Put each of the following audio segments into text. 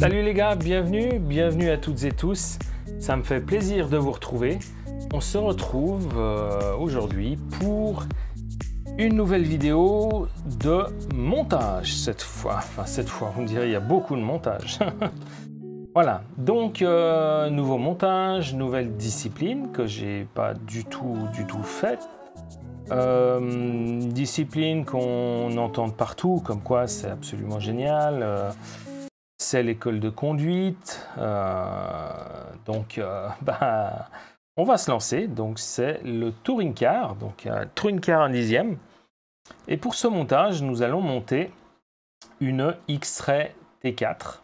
Salut les gars, bienvenue à toutes et tous. Ça me fait plaisir de vous retrouver. On se retrouve aujourd'hui pour une nouvelle vidéo de montage cette fois. Enfin cette fois, on dirait il y a beaucoup de montage. Voilà, donc nouveau montage, nouvelle discipline que j'ai pas du tout faite. Discipline qu'on entend partout, comme quoi c'est absolument génial. C'est l'école de conduite. Donc, on va se lancer. Donc, c'est le touring car. Donc, touring car 1/10. Et pour ce montage, nous allons monter une X-Ray T4.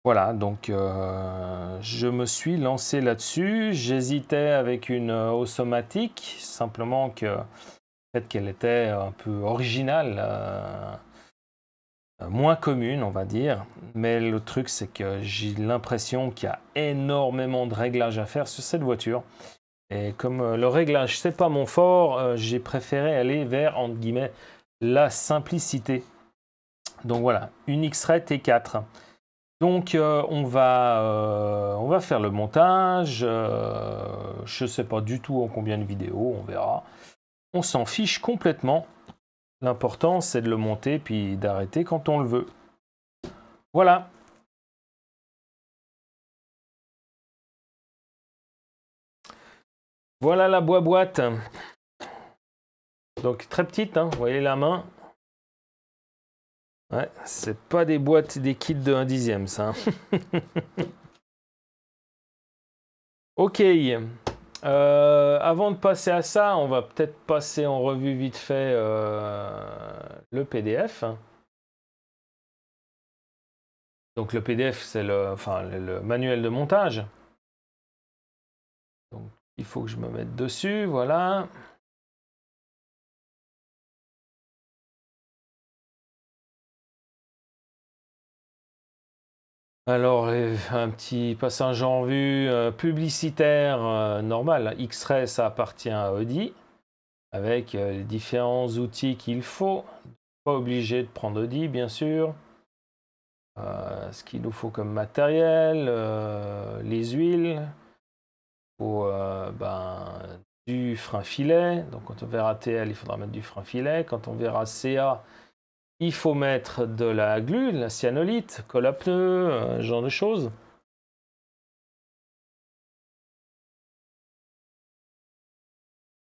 Voilà, donc je me suis lancé là-dessus. J'hésitais avec une Ossomatic, simplement que peut-être qu'elle était un peu originale, moins commune, on va dire. Mais le truc, c'est que j'ai l'impression qu'il y a énormément de réglages à faire sur cette voiture. Et comme le réglage, c'est pas mon fort, j'ai préféré aller vers, entre guillemets, la simplicité. Donc voilà, une X-Ray T4. Donc on va faire le montage. Je ne sais pas du tout en combien de vidéos, on verra. On s'en fiche complètement. L'important c'est de le monter puis d'arrêter quand on le veut. Voilà. Voilà la boîte. Donc très petite, hein, vous voyez la main. Ouais, c'est pas des boîtes, des kits de 1/10, ça. Ok. Avant de passer à ça, on va peut-être passer en revue vite fait le PDF. Donc le PDF, c'est le manuel de montage. Donc il faut que je me mette dessus, voilà. Alors, un petit passage en vue publicitaire normal. X-Ray, ça appartient à Audi, avec les différents outils qu'il faut. Pas obligé de prendre Audi, bien sûr. Ce qu'il nous faut comme matériel, les huiles, du frein filet. Donc, quand on verra TL, il faudra mettre du frein filet. Quand on verra CA, il faut mettre de la glu, de la cyanolite, colle à pneus, ce genre de choses.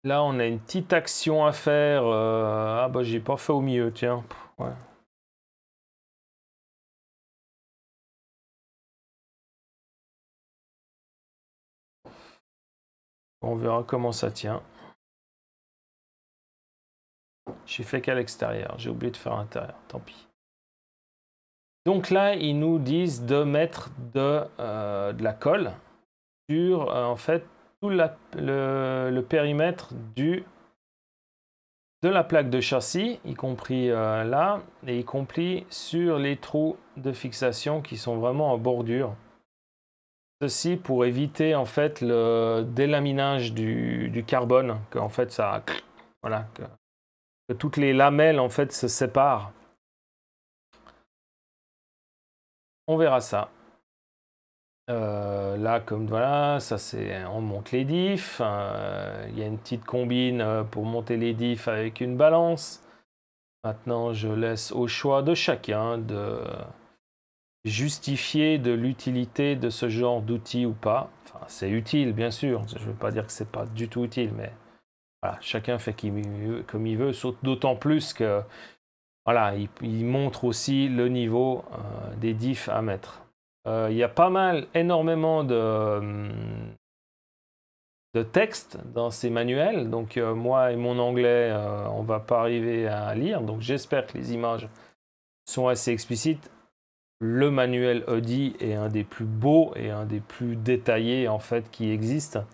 Là, on a une petite action à faire. Ah bah, j'ai pas fait au milieu, tiens. Ouais. On verra comment ça tient. J'ai fait qu'à l'extérieur. J'ai oublié de faire à l'intérieur. Tant pis. Donc là, ils nous disent de mettre de la colle sur, en fait, tout le périmètre de la plaque de châssis, y compris là, et y compris sur les trous de fixation qui sont vraiment en bordure. Ceci pour éviter en fait le délaminage du carbone, que en fait ça, voilà, que toutes les lamelles en fait se séparent. On verra ça. Là, comme voilà, ça c'est, on monte les diffs. Il y a une petite combine pour monter les diffs avec une balance. Maintenant, je laisse au choix de chacun de justifier de l'utilité de ce genre d'outil ou pas. Enfin, c'est utile, bien sûr. Je ne veux pas dire que c'est pas du tout utile, mais voilà, chacun fait comme il veut. D'autant plus que voilà, il montre aussi le niveau des diffs à mettre. Il y a pas mal, énormément de texte dans ces manuels. Donc moi et mon anglais, on va pas arriver à lire. Donc j'espère que les images sont assez explicites. Le manuel Audi est un des plus beaux et un des plus détaillés en fait qui existent.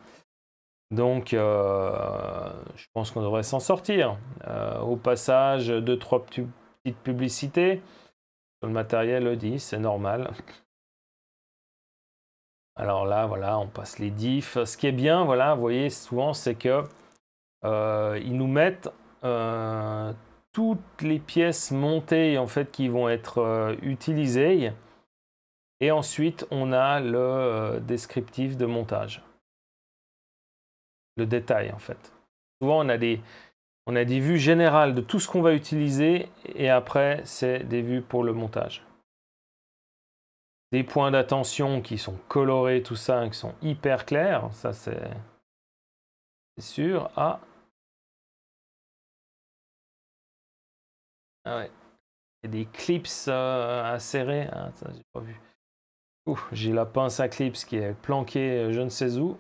Donc je pense qu'on devrait s'en sortir. Au passage, 2-3 petites publicités sur le matériel Audi, c'est normal. Alors là, voilà, on passe les diffs. Ce qui est bien, voilà, vous voyez, souvent, c'est que ils nous mettent toutes les pièces montées en fait qui vont être utilisées. Et ensuite, on a le descriptif de montage. Le détail, en fait. Souvent, on a des vues générales de tout ce qu'on va utiliser. Et après, c'est des vues pour le montage. Des points d'attention qui sont colorés, tout ça, qui sont hyper clairs. Ça, c'est sûr. Ah ouais. Il y a des clips à serrer. Ah, ça, j'ai pas vu. J'ai la pince à clips qui est planquée je ne sais où.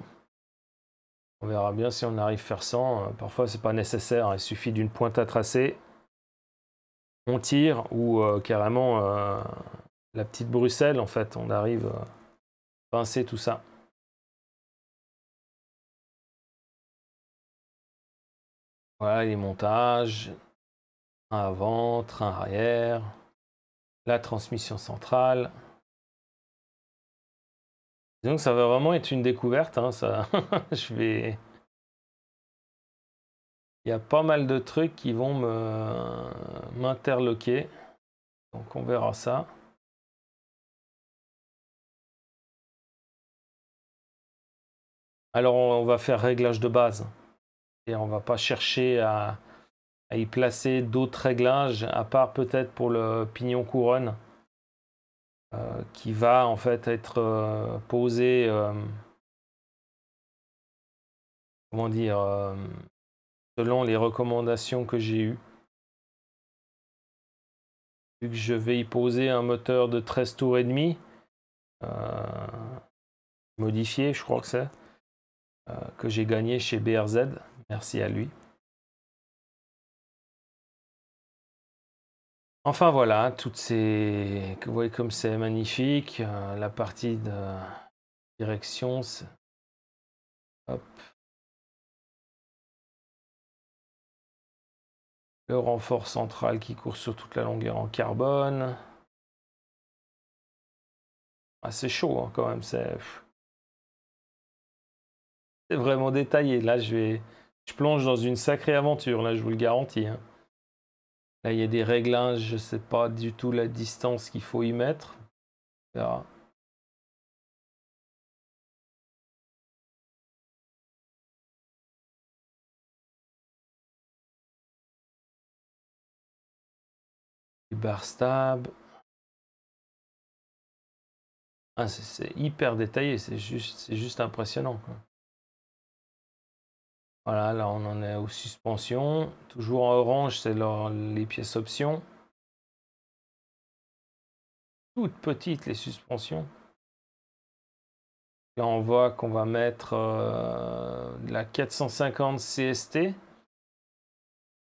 On verra bien si on arrive à faire sans. Parfois, c'est pas nécessaire. Il suffit d'une pointe à tracer. On tire ou carrément la petite Bruxelles, en fait. On arrive à pincer tout ça. Voilà les montages. Train avant, train arrière. La transmission centrale. Donc ça va vraiment être une découverte. Hein, ça. Il y a pas mal de trucs qui vont m'interloquer. Donc on verra ça. Alors on va faire réglage de base. Et on va pas chercher à y placer d'autres réglages, à part peut-être pour le pignon couronne, qui va en fait être posé, comment dire, selon les recommandations que j'ai eues. Vu que je vais y poser un moteur de 13 tours et demi, modifié, je crois que c'est, que j'ai gagné chez BRZ, merci à lui. Enfin voilà, toutes ces... Vous voyez comme c'est magnifique, la partie de direction, hop. Le renfort central qui court sur toute la longueur en carbone. Ah, c'est chaud hein, quand même, c'est vraiment détaillé. Là, je plonge dans une sacrée aventure, là, je vous le garantis. Hein. Là, il y a des réglages, je ne sais pas du tout la distance qu'il faut y mettre. On verra. Du bar stab. Ah, c'est hyper détaillé, c'est juste impressionnant. Quoi. Voilà, là on en est aux suspensions. Toujours en orange, c'est les pièces options. Toutes petites les suspensions. Là on voit qu'on va mettre la 450 CST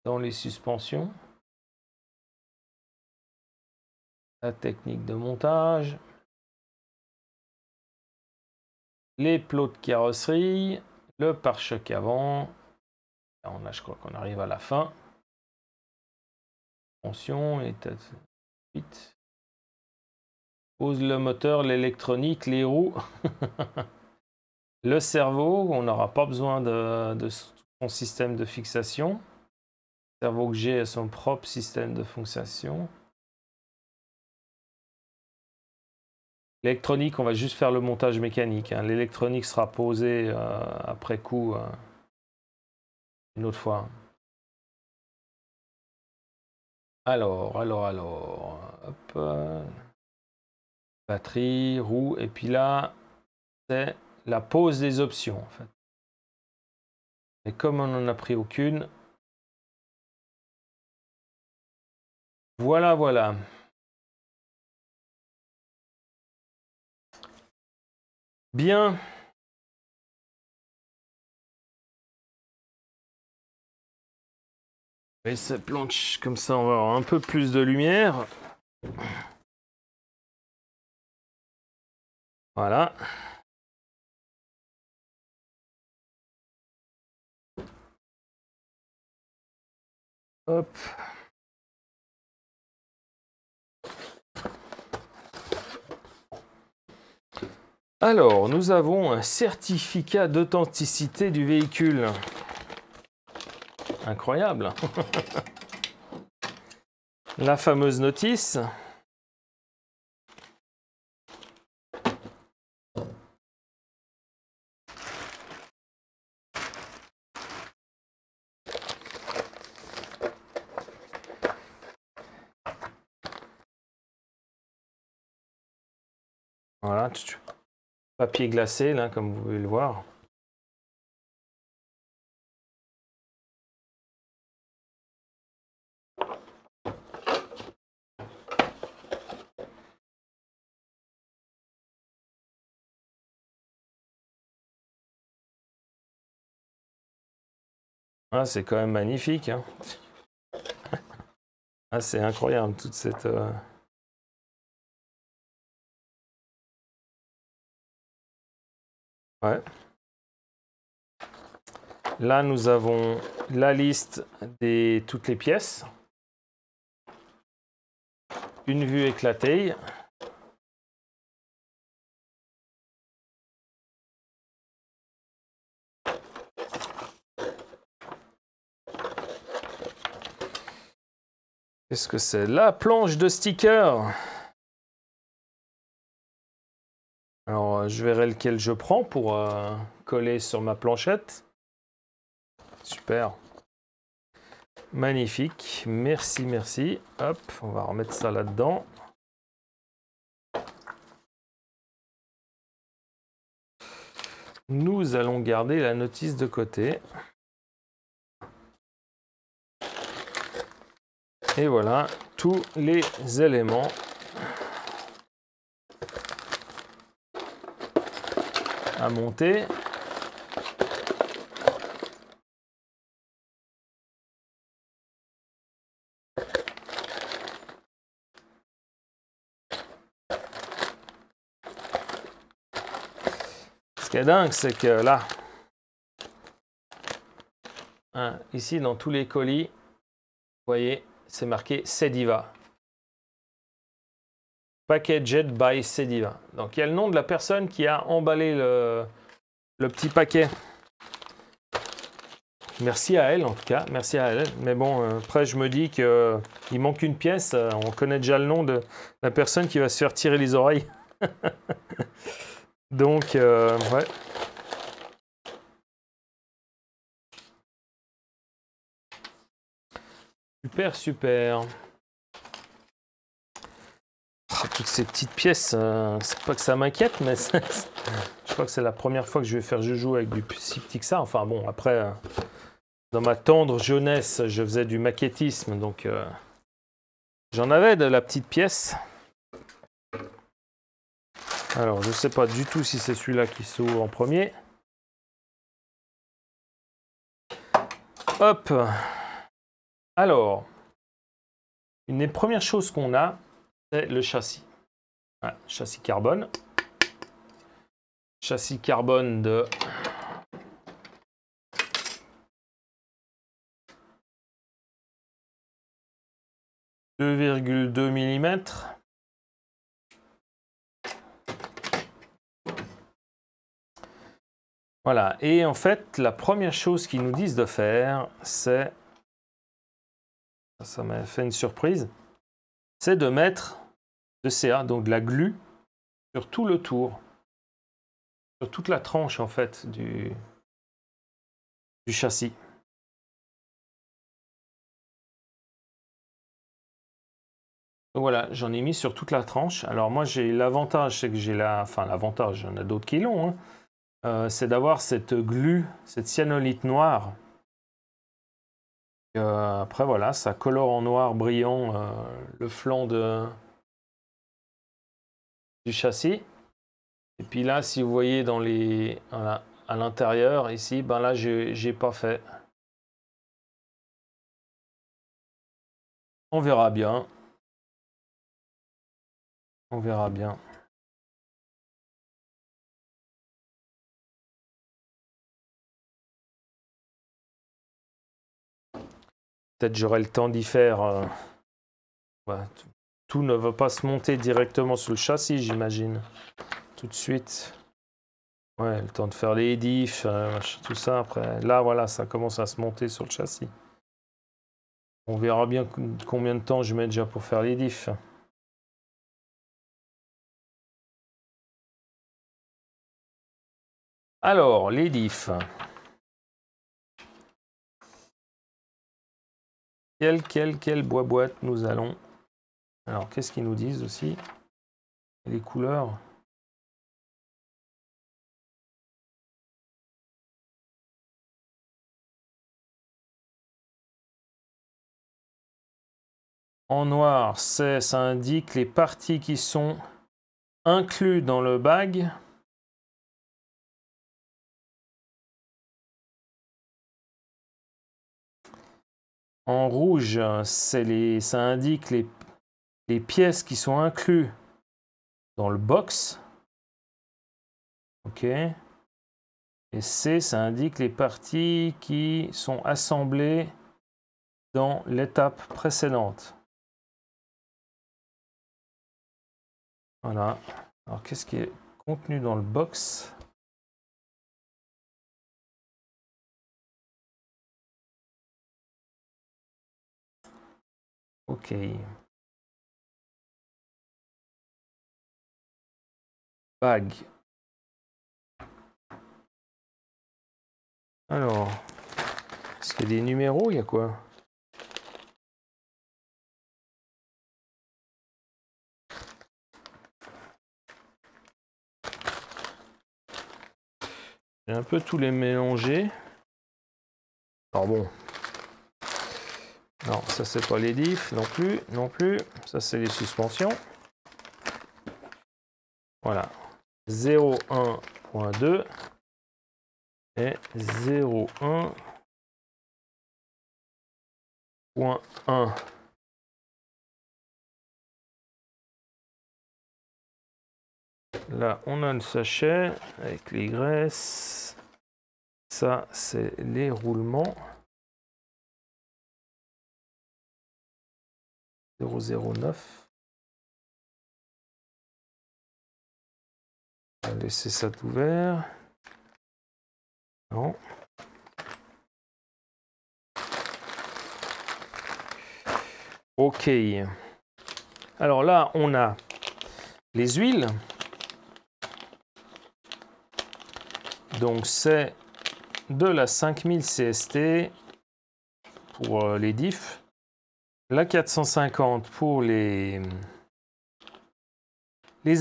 dans les suspensions. La technique de montage. Les plots de carrosserie. Le pare-choc avant. Là, je crois qu'on arrive à la fin. Attention, état 8. Pose le moteur, l'électronique, les roues. Le cerveau, on n'aura pas besoin de son système de fixation. Le cerveau que j'ai a son propre système de fixation. L'électronique, on va juste faire le montage mécanique. Hein. L'électronique sera posée après coup une autre fois. Alors. Hop. Batterie, roue. Et puis là, c'est la pose des options, en fait. Et comme on n'en a pris aucune, voilà. Bien. Et ça planche comme ça, on va avoir un peu plus de lumière. Voilà. Hop. Alors, nous avons un certificat d'authenticité du véhicule. Incroyable. La fameuse notice. Voilà, papier glacé, là, comme vous pouvez le voir. Ah, c'est quand même magnifique, hein. Ah, c'est incroyable, toute cette... Ouais. Là, nous avons la liste de toutes les pièces. Une vue éclatée. Qu'est-ce que c'est? La planche de stickers. Alors, je verrai lequel je prends pour coller sur ma planchette. Super. Magnifique. Merci, merci. Hop, on va remettre ça là-dedans. Nous allons garder la notice de côté. Et voilà, tous les éléments à monter. Ce qui est dingue, c'est que là, hein, ici dans tous les colis, vous voyez, c'est marqué Cediva. Packaged by Cediva. Donc il y a le nom de la personne qui a emballé le petit paquet. Merci à elle en tout cas, merci à elle. Mais bon, après je me dis qu'il manque une pièce. On connaît déjà le nom de la personne qui va se faire tirer les oreilles. Donc, ouais. Super, super. Oh, toutes ces petites pièces, c'est pas que ça m'inquiète, mais je crois que c'est la première fois que je vais faire joujou avec du si petit que ça. Enfin bon, après, dans ma tendre jeunesse, je faisais du maquettisme, donc j'en avais de la petite pièce. Alors, je ne sais pas du tout si c'est celui-là qui s'ouvre en premier. Hop. Alors, une des premières choses qu'on a, c'est le châssis. Voilà, châssis carbone. Châssis carbone de 2,2 mm. Voilà, et en fait, la première chose qu'ils nous disent de faire, c'est, ça m'a fait une surprise, c'est de mettre de CA, donc de la glu, sur tout le tour, sur toute la tranche en fait du châssis. Donc voilà, j'en ai mis sur toute la tranche. Alors moi j'ai l'avantage, c'est que j'ai l'avantage, il y en a d'autres qui l'ont, hein, c'est d'avoir cette glu, cette cyanolite noire. Après voilà, ça colore en noir brillant le flanc du châssis. Et puis là, si vous voyez dans les, voilà, à l'intérieur ici, ben là j'ai pas fait. On verra bien. On verra bien. Peut-être j'aurai le temps d'y faire. Ouais, tout ne va pas se monter directement sur le châssis, j'imagine. Tout de suite. Ouais, le temps de faire les diffs, tout ça. Après, là, voilà, ça commence à se monter sur le châssis. On verra bien combien de temps je mets déjà pour faire les diffs. Alors, les diffs. Quelle boîte nous allons... Alors, qu'est-ce qu'ils nous disent aussi? Les couleurs. En noir, ça indique les parties qui sont incluses dans le bag. En rouge, ça indique les pièces qui sont incluses dans le box. OK. Et C, ça indique les parties qui sont assemblées dans l'étape précédente. Voilà. Alors, qu'est-ce qui est contenu dans le box? OK. Bag. Alors, est-ce qu'il y a des numéros? Il y a quoi? J'ai un peu tous les mélangés. Alors bon. Non, ça c'est pas les diffs non plus, non plus. Ça c'est les suspensions. Voilà. 0,1.2 et 0,1.1. Là, on a le sachet avec les graisses. Ça, c'est les roulements. 0,09. On va laisser ça ouvert. Non. OK. Alors là, on a les huiles. Donc, c'est de la 5000 CST pour les diffs. La 450 pour les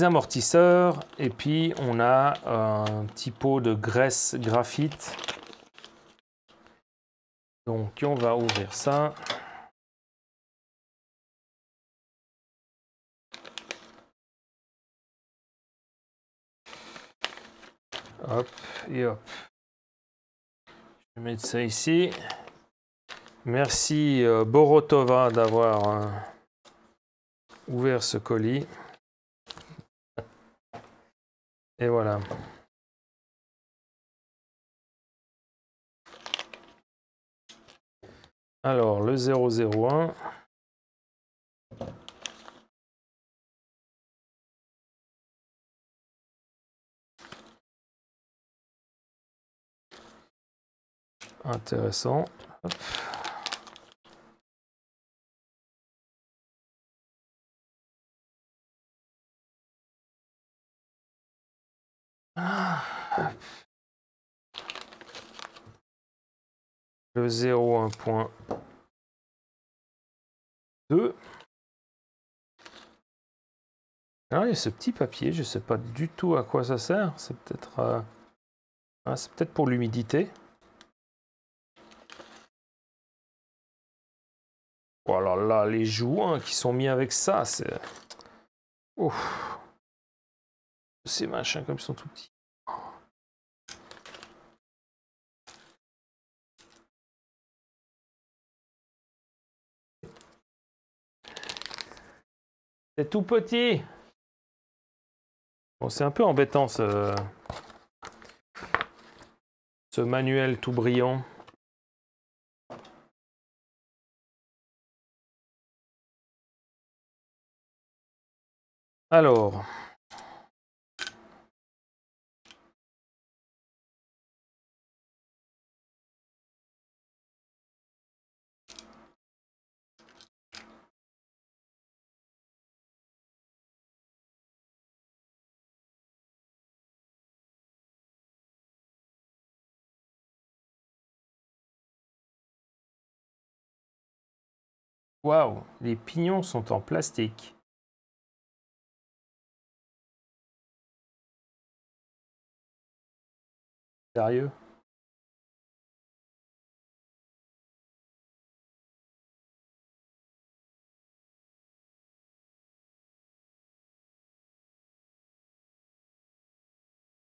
amortisseurs. Et puis, on a un petit pot de graisse graphite. Donc, on va ouvrir ça. Hop et hop. Je vais mettre ça ici. Merci Borotova d'avoir ouvert ce colis. Et voilà. Alors, le 001. Intéressant. Hop. Le 0,1.2. Alors, il y a ce petit papier, je ne sais pas du tout à quoi ça sert. C'est peut-être pour l'humidité. Oh là là, les joints qui sont mis avec ça, c'est... Ouf. Ces machins comme ils sont tout petits. C'est tout petit. Bon, c'est un peu embêtant ce manuel tout brillant. Alors. Waouh, les pignons sont en plastique. Sérieux?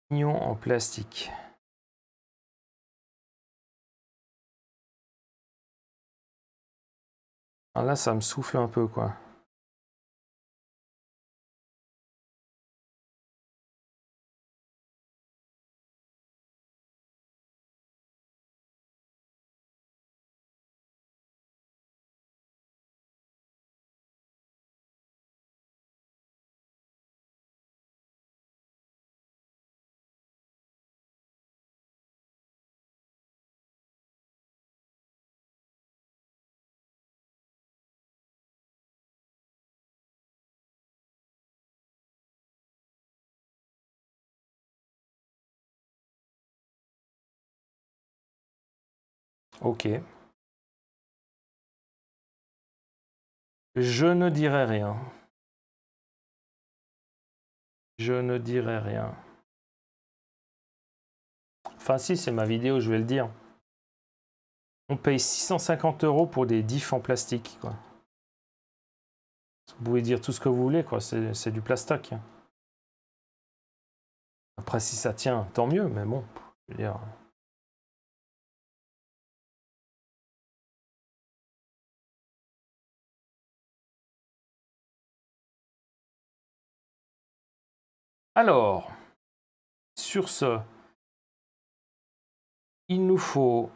Pignon en plastique. Ah, là, ça me souffle un peu, quoi. Ok. Je ne dirai rien. Je ne dirai rien. Enfin, si, c'est ma vidéo, je vais le dire. On paye 650 € pour des diffs en plastique, quoi. Vous pouvez dire tout ce que vous voulez, quoi. C'est du plastoc. Après, si ça tient, tant mieux, mais bon, je veux dire... Alors, sur ce, il nous faut...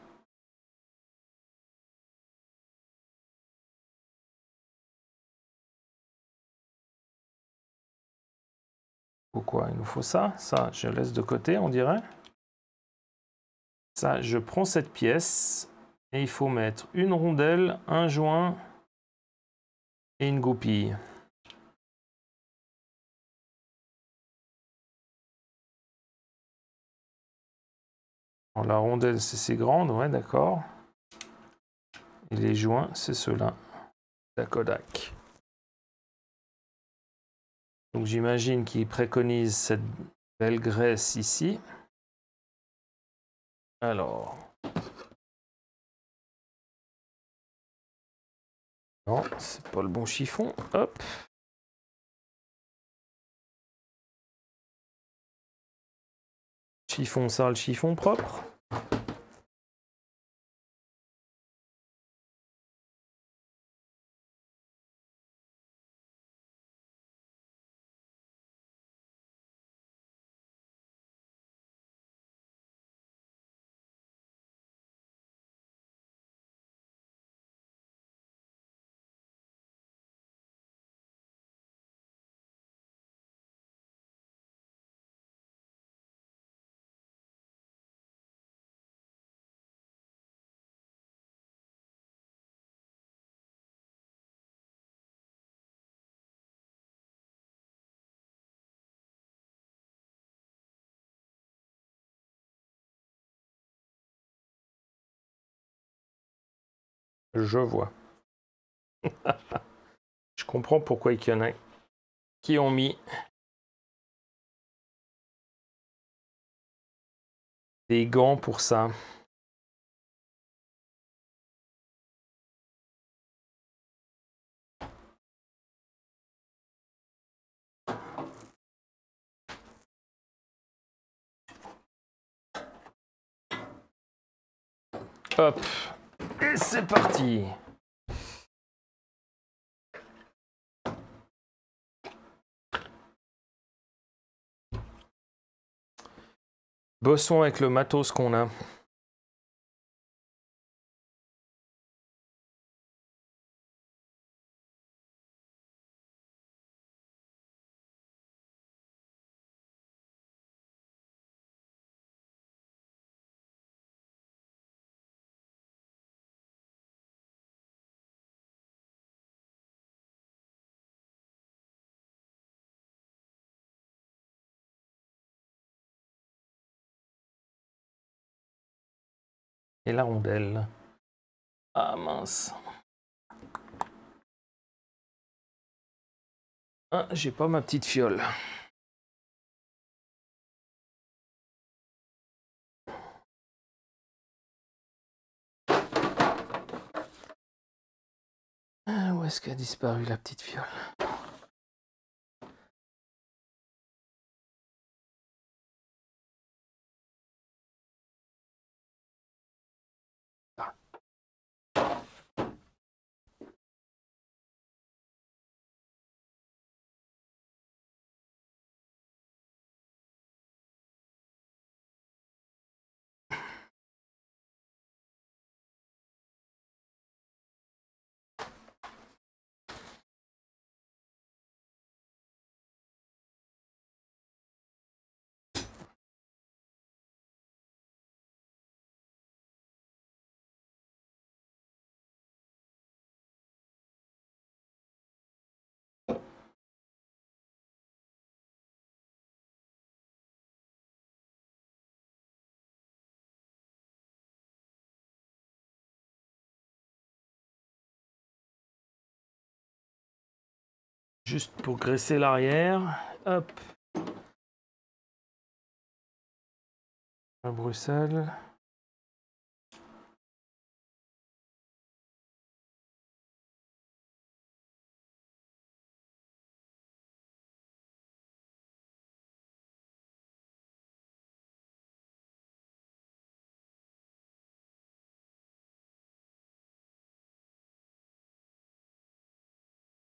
Pourquoi il nous faut ça? Ça, je laisse de côté, on dirait. Ça, je prends cette pièce et il faut mettre une rondelle, un joint et une goupille. Alors, la rondelle, c'est ces grandes, ouais, d'accord. Et les joints, c'est ceux-là. Dakodak. Donc j'imagine qu'il préconise cette belle graisse ici. Alors... Non, c'est pas le bon chiffon. Hop. Chiffon sale, chiffon propre. Je vois. Je comprends pourquoi il y en a qui ont mis des gants pour ça. Hop. Et c'est parti. Bossons avec le matos qu'on a. Et la rondelle. Ah mince. Ah, j'ai pas ma petite fiole. Ah, où est-ce qu'a disparu la petite fiole? Juste pour graisser l'arrière. Hop. À Bruxelles.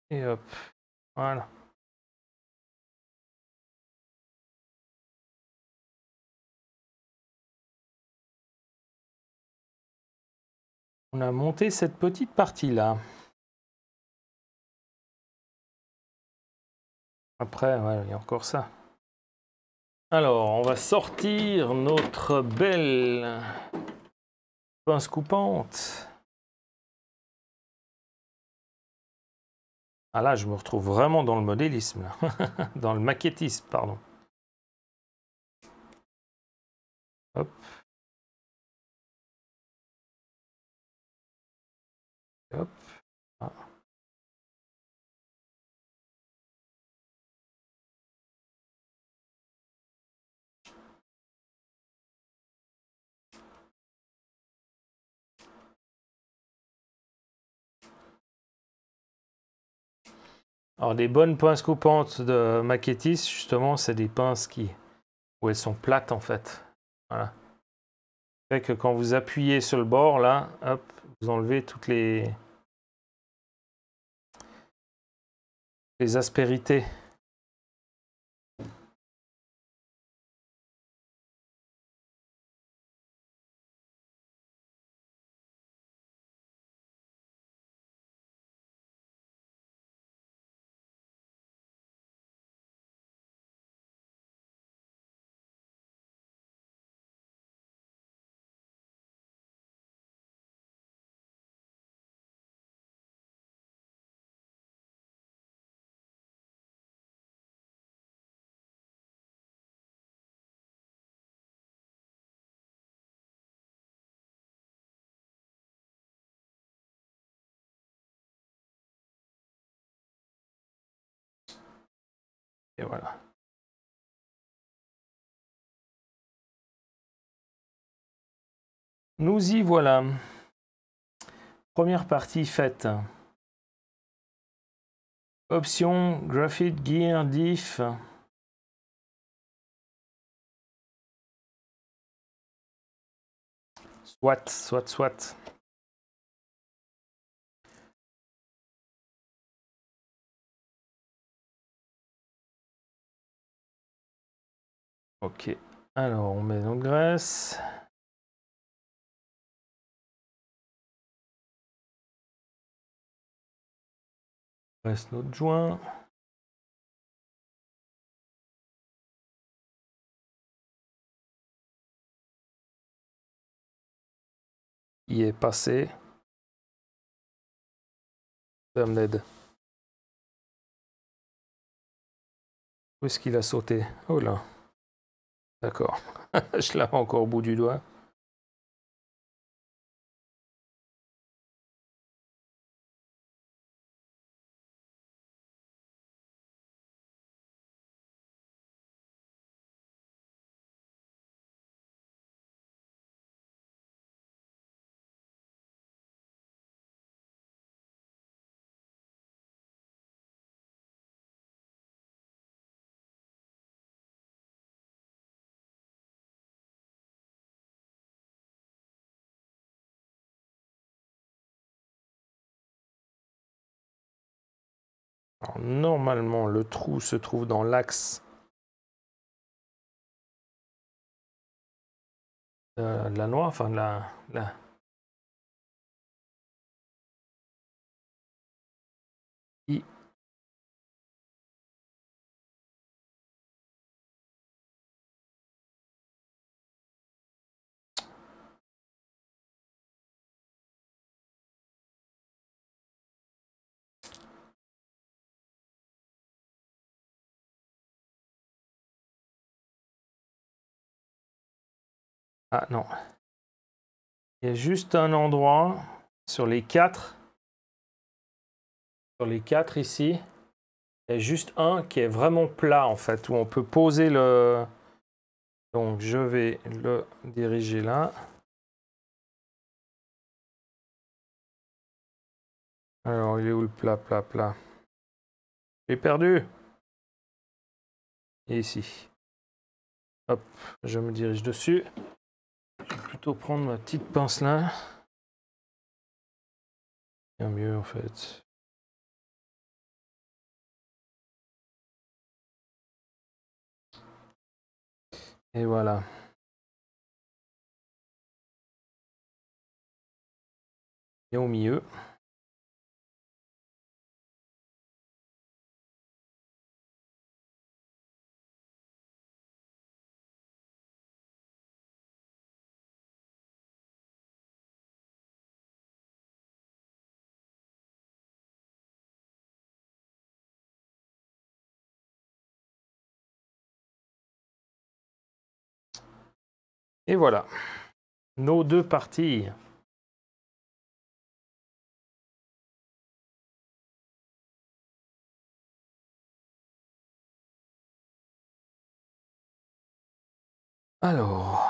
Et hop. Voilà. On a monté cette petite partie-là. Après, ouais, il y a encore ça. Alors, on va sortir notre belle pince coupante. Ah là, je me retrouve vraiment dans le modélisme, là. Dans le maquettisme, pardon. Hop. Hop. Ah. Alors, des bonnes pinces coupantes de maquettiste, justement, c'est des pinces où elles sont plates, en fait. Voilà. Fait que quand vous appuyez sur le bord, là, hop, vous enlevez toutes les aspérités. Et voilà. Nous y voilà. Première partie faite. Option Graphite Gear Diff. Soit. Ok. Alors, on met nos graisses. On reste notre joint. Il est passé. Ça m'aide. Où est-ce qu'il a sauté? Oh là. D'accord. Je l'avais encore au bout du doigt. Alors, normalement, le trou se trouve dans l'axe de la noix, enfin de la... Ah non. Il y a juste un endroit sur les quatre. Sur les quatre ici. Il y a juste un qui est vraiment plat en fait, où on peut poser le... Donc je vais le diriger là. Alors il est où le plat, plat, plat? J'ai perdu. Et ici. Hop, je me dirige dessus. Je vais plutôt prendre ma petite pince là. Bien mieux en fait. Et voilà. Et au milieu. Et voilà. Nos deux parties. Alors.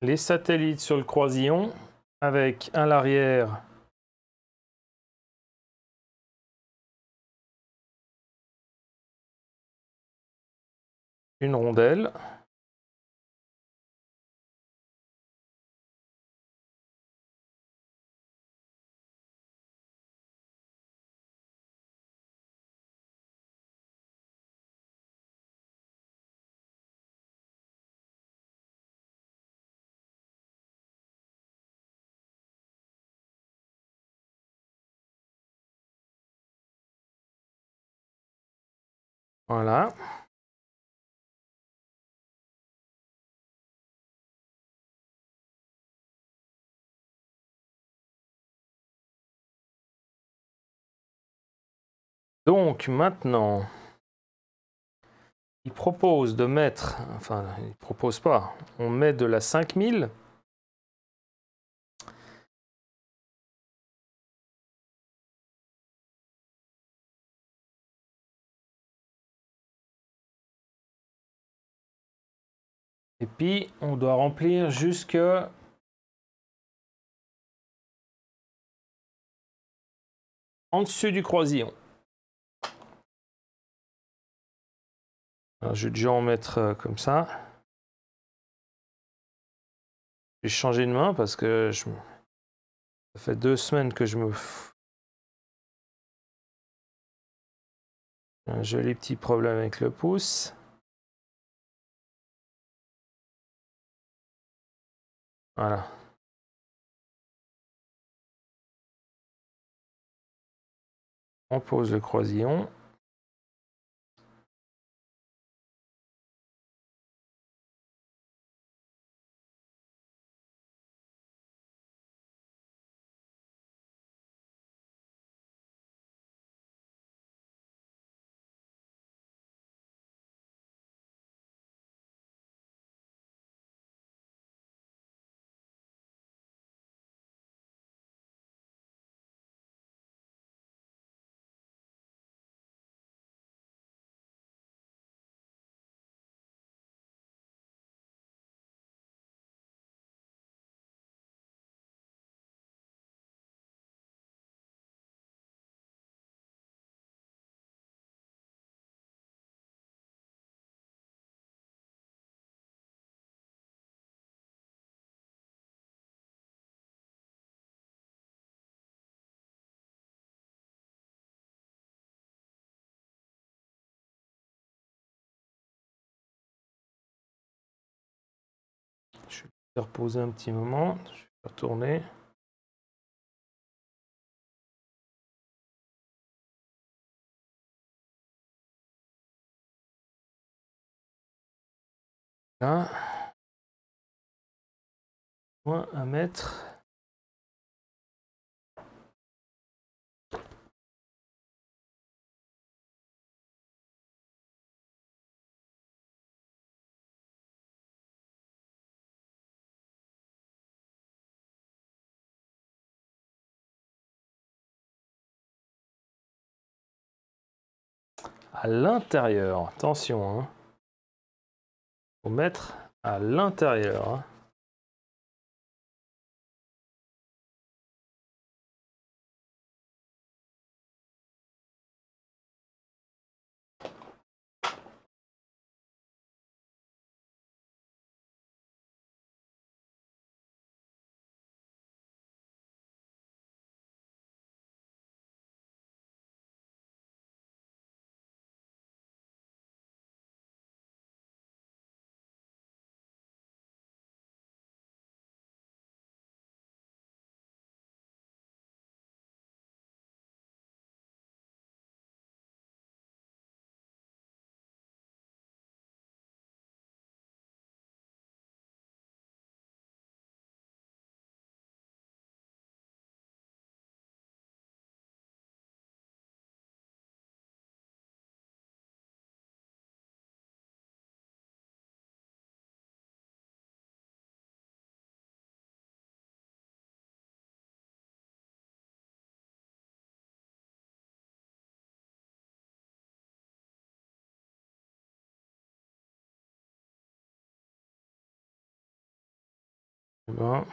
Les satellites sur le croisillon avec à l'arrière une rondelle. Voilà. Donc maintenant, il propose de mettre, enfin, il propose pas, on met de la 5000. Et puis, on doit remplir jusque en dessus du croisillon. Alors, je vais déjà en mettre comme ça. J'ai changé de main parce que ça fait 2 semaines que je me... Un joli petit problème avec le pouce. Voilà. On pose le croisillon. Je vais reposer un petit moment. Je vais retourner. Là. Point à mettre. À l'intérieur. Attention, hein. Faut mettre à l'intérieur. Hein. Bon.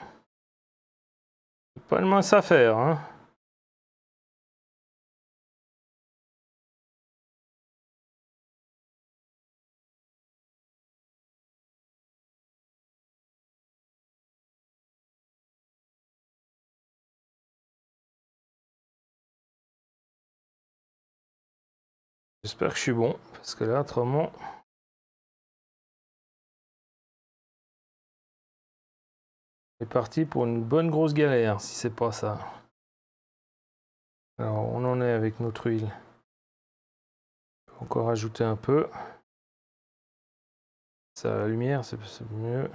Pas de mince à faire, hein. J'espère que je suis bon, parce que là, autrement... C'est parti pour une bonne grosse galère, si c'est pas ça. Alors, on en est avec notre huile. Encore ajouter un peu. Ça, la lumière, c'est mieux.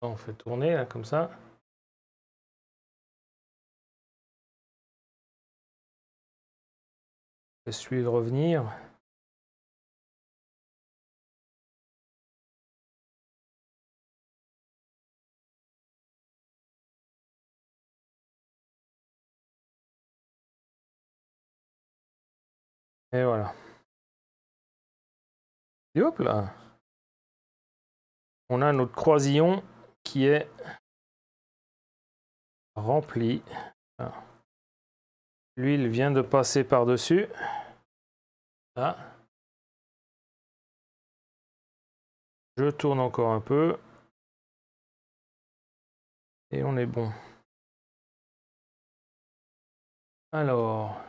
On fait tourner, là, comme ça. Laisse l'huile revenir. Et voilà. Et hop là. On a notre croisillon qui est rempli. L'huile vient de passer par-dessus. Là. Je tourne encore un peu. Et on est bon. Alors.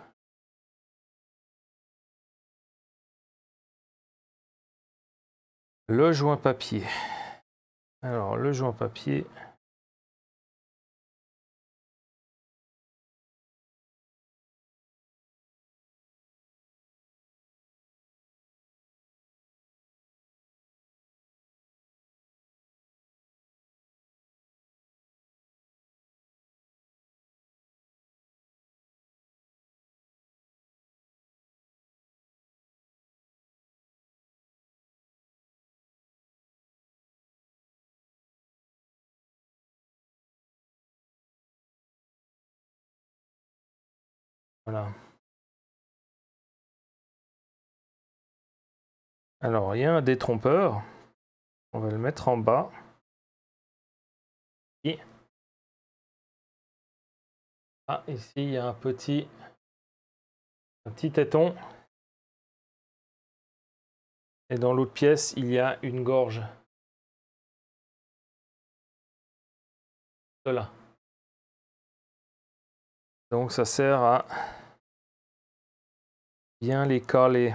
Le joint papier. Alors, le joint papier. Voilà. Alors, il y a un détrompeur. On va le mettre en bas. Et ah, ici, il y a un petit téton. Et dans l'autre pièce, il y a une gorge. De là. Donc, ça sert à bien les caler.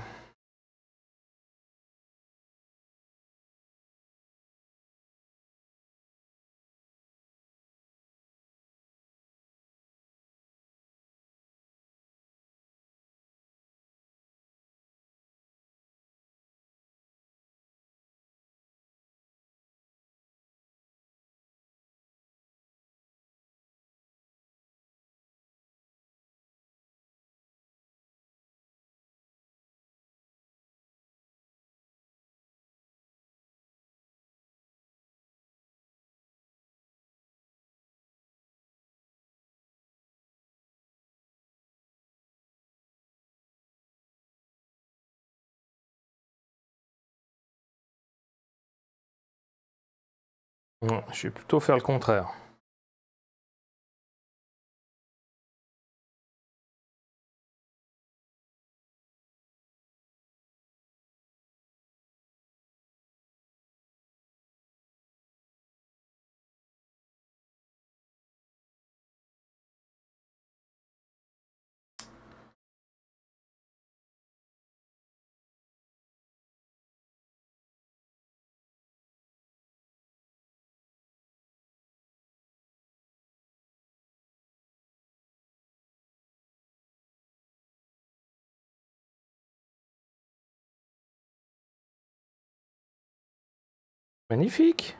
Je vais plutôt faire le contraire. Magnifique.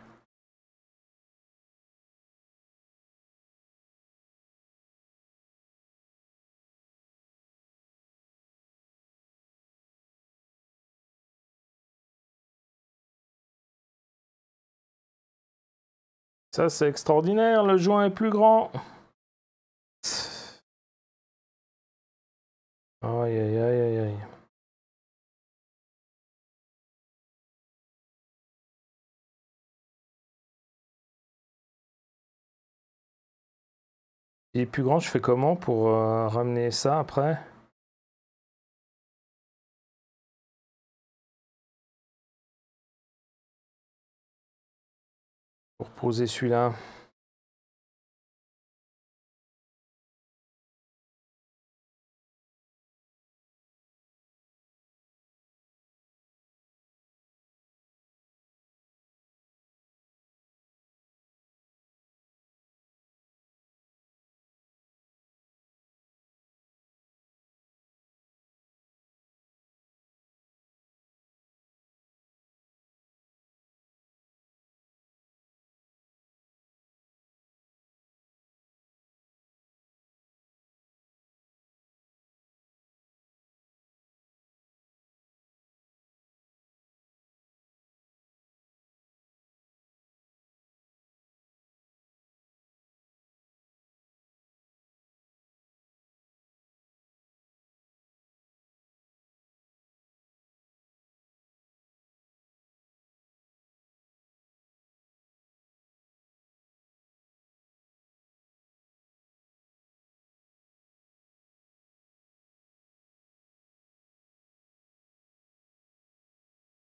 Ça, c'est extraordinaire. Le joint est plus grand. Aïe, aïe, aïe, aïe, aïe. Il est plus grand, je fais comment pour ramener ça après? Pour poser celui-là.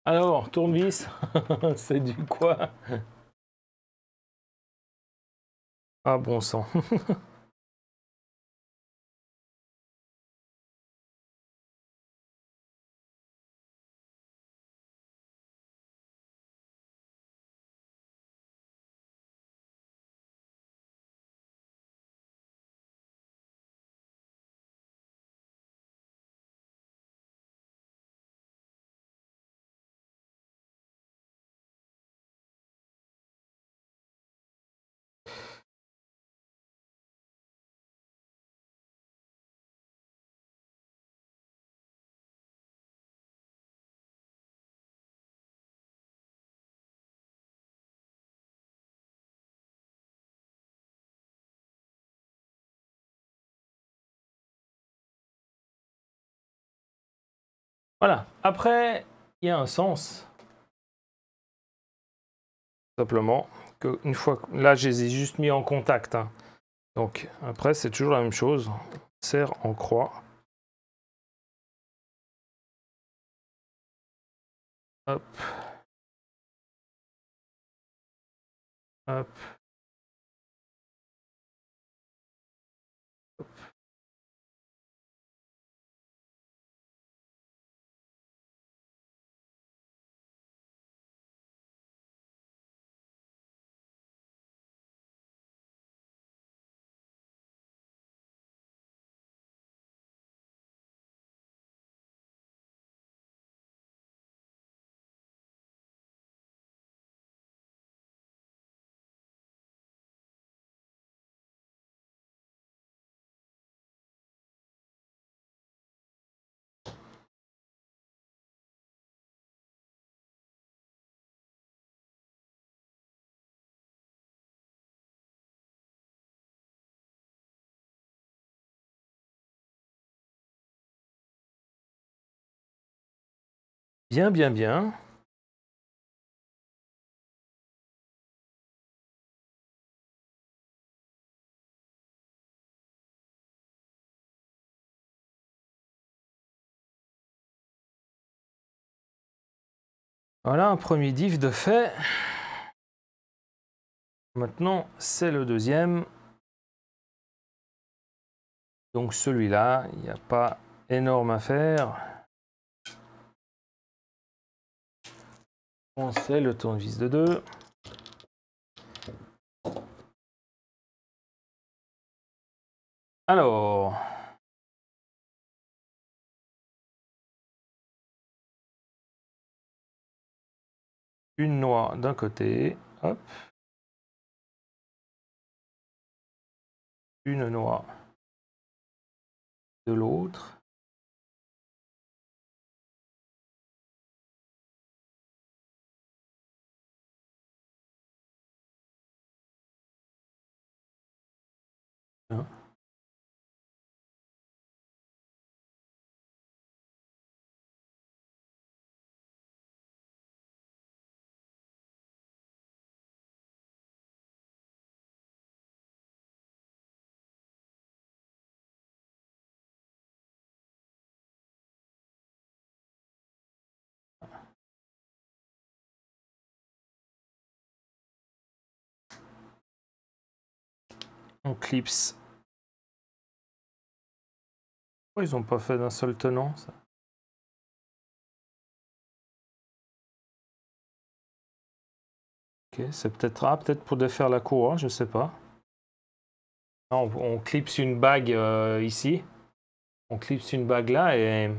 Alors, tournevis, c'est du quoi? Ah bon sang. Voilà. Après, il y a un sens. Simplement, que une fois que là, je les ai juste mis en contact, hein. Donc, après, c'est toujours la même chose. On serre en croix. Hop. Hop. Bien, bien, bien. Voilà un premier div de fait. Maintenant, c'est le deuxième. Donc celui-là, il n'y a pas énorme à faire. On sait le tournevis de 2. Alors, une noix d'un côté, hop, une noix de l'autre. Hein. On clipse. Pourquoi ils n'ont pas fait d'un seul tenant, ça? Ok, c'est peut-être peut-être pour défaire la courroie, je sais pas. Non, on clipse une bague ici. On clipse une bague là et...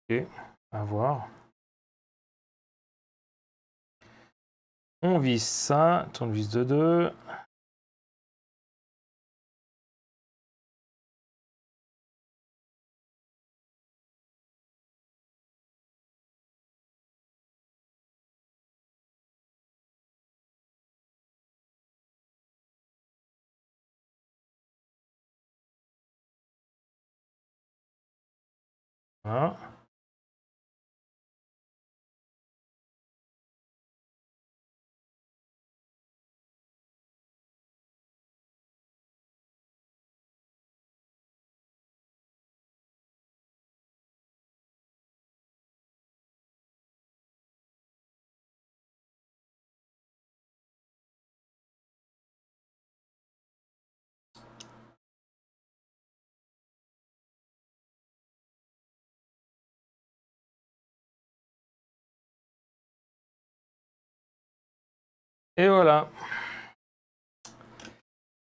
Ok, à voir. On visse ça, tournevis de 2. Voilà. Et voilà.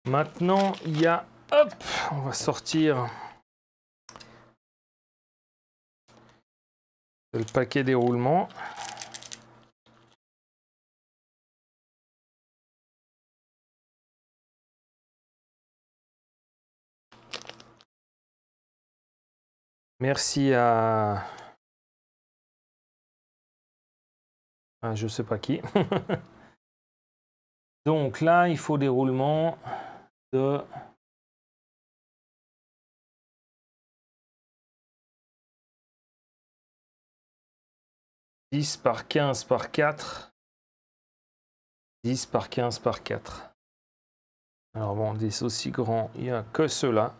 Maintenant, il y a... Hop, on va sortir le paquet déroulement. Merci à je sais pas qui. Donc là, il faut des roulements de 10 par 15 par 4. 10 par 15 par 4. Alors bon, des aussi grands, il n'y a que ceux-là.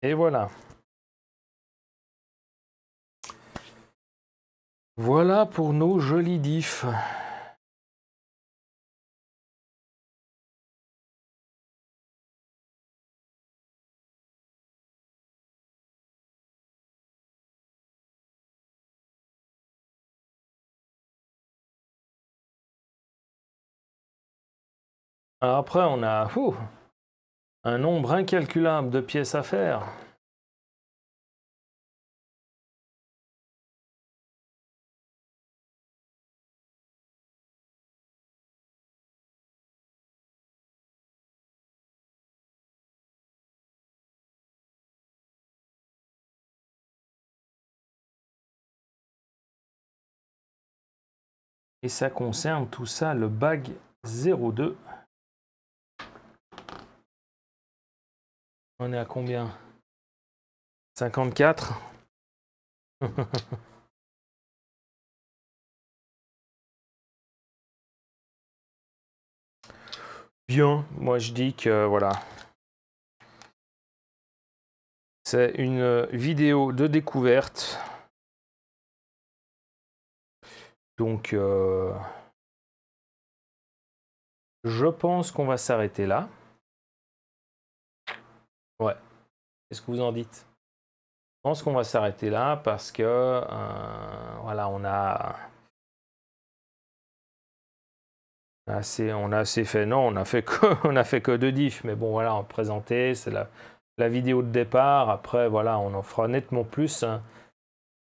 Et voilà. Voilà pour nos jolis diffs. Alors après, on a un nombre incalculable de pièces à faire. Et ça concerne tout ça, le bag 02. On est à combien? 54. Bien, moi je dis que voilà. C'est une vidéo de découverte. Donc, je pense qu'on va s'arrêter là. Ouais. Qu'est-ce que vous en dites? Je pense qu'on va s'arrêter là parce que, voilà, on a assez fait. Non, on a fait que 2 diffs. Mais bon, voilà, on présentait, c'est la vidéo de départ. Après, voilà, on en fera nettement plus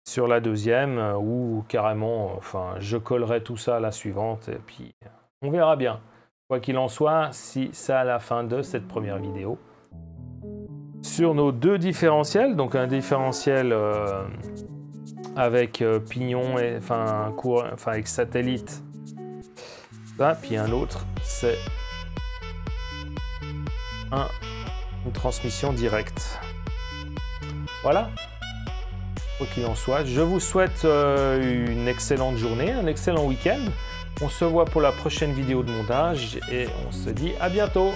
sur la deuxième ou carrément, enfin, je collerai tout ça à la suivante et puis on verra bien. Quoi qu'il en soit, si c'est à la fin de cette première vidéo. Sur nos 2 différentiels, donc un différentiel avec pignon, et, enfin, avec satellite, ça, puis un autre, c'est une transmission directe. Voilà. Quoi qu'il en soit, je vous souhaite une excellente journée, un excellent week-end. On se voit pour la prochaine vidéo de montage et on se dit à bientôt.